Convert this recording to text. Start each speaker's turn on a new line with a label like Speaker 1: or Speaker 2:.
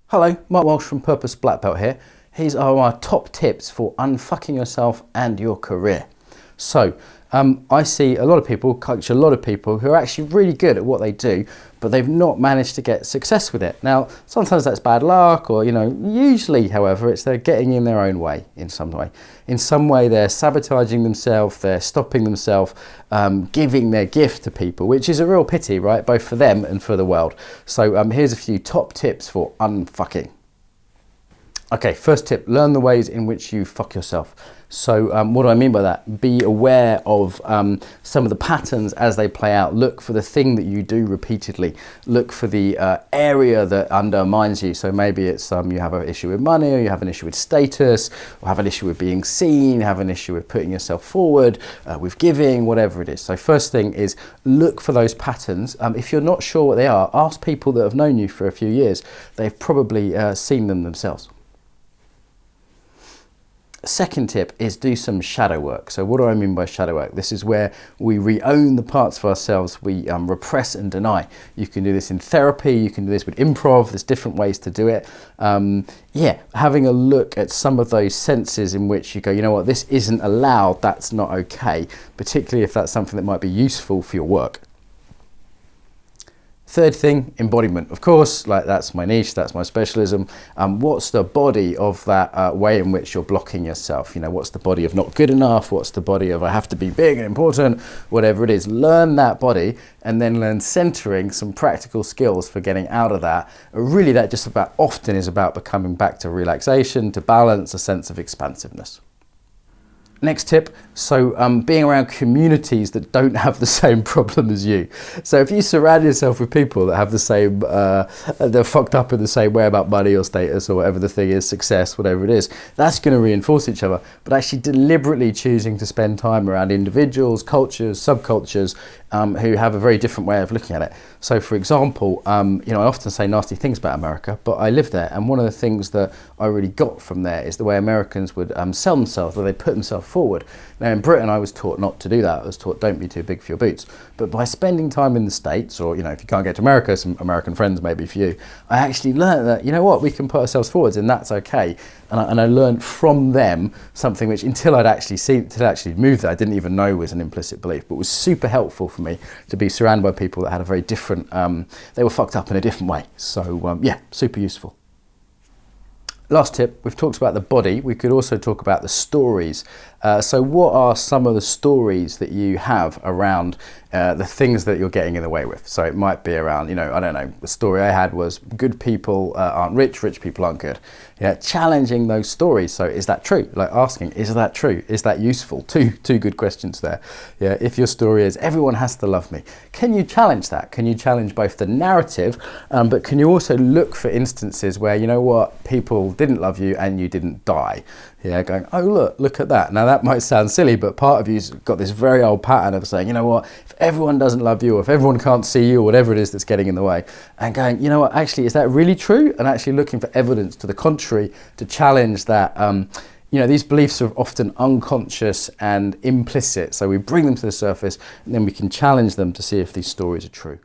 Speaker 1: Hello, Mark Walsh from Purpose Black Belt here. Here's our top tips for unfucking yourself and your career. So, I see a lot of people, coach a lot of people who are actually really good at what they do, but they've not managed to get success with it. Now, sometimes that's bad luck or, usually, however, it's they're getting in their own way in some way. In some way, they're sabotaging themselves, they're stopping themselves, giving their gift to people, which is a real pity, right? Both for them and for the world. So here's a few top tips for unfucking. Okay, first tip, learn the ways in which you fuck yourself. So what do I mean by that? Be aware of some of the patterns as they play out. Look for the thing that you do repeatedly. Look for the area that undermines you. So maybe it's you have an issue with money, or you have an issue with status, or have an issue with being seen, have an issue with putting yourself forward, with giving, whatever it is. So first thing is look for those patterns. If you're not sure what they are, ask people that have known you for a few years. They've probably seen them themselves. Second tip is do some shadow work. So what do I mean by shadow work? This is where we re-own the parts of ourselves we repress and deny. You can do this in therapy, you can do this with improv, there's different ways to do it. Having a look at some of those senses in which you go, you know what, this isn't allowed, that's not okay, particularly if that's something that might be useful for your work. Third thing, embodiment. Of course, like that's my niche, that's my specialism. What's the body of that way in which you're blocking yourself? What's the body of not good enough? What's the body of I have to be big and important? Whatever it is, learn that body and then learn centering, some practical skills for getting out of that. Really, that just about often is about becoming back to relaxation, to balance, a sense of expansiveness. Next tip, so being around communities that don't have the same problem as you. So if you surround yourself with people that have the same, they're fucked up in the same way about money or status or whatever the thing is, success, whatever it is, that's going to reinforce each other. But actually deliberately choosing to spend time around individuals, cultures, subcultures who have a very different way of looking at it. So for example, I often say nasty things about America, but I live there. And one of the things that I really got from there is the way Americans would sell themselves, where they put themselves forward. Now in Britain, I was taught not to do that. I was taught don't be too big for your boots. But by spending time in the States, or if you can't get to America, some American friends maybe for you, I actually learned that, we can put ourselves forwards and that's okay. And I learned from them something which until I'd actually moved there, I didn't even know was an implicit belief, but was super helpful for me to be surrounded by people that had a very different, they were fucked up in a different way. So super useful. Last tip, we've talked about the body. We could also talk about the stories. So what are some of the stories that you have around the things that you're getting in the way with? So it might be around, I don't know, the story I had was good people aren't rich, rich people aren't good. Challenging those stories. So is that true? Like asking, is that true? Is that useful? Two good questions there. If your story is everyone has to love me, can you challenge that? Can you challenge both the narrative, but can you also look for instances where, people didn't love you and you didn't die? Going, oh, look at that. Now that might sound silly, but part of you's got this very old pattern of saying, if everyone doesn't love you, or if everyone can't see you, or whatever it is that's getting in the way, and going, actually, is that really true? And actually looking for evidence to the contrary to challenge that. These beliefs are often unconscious and implicit, so we bring them to the surface, and then we can challenge them to see if these stories are true.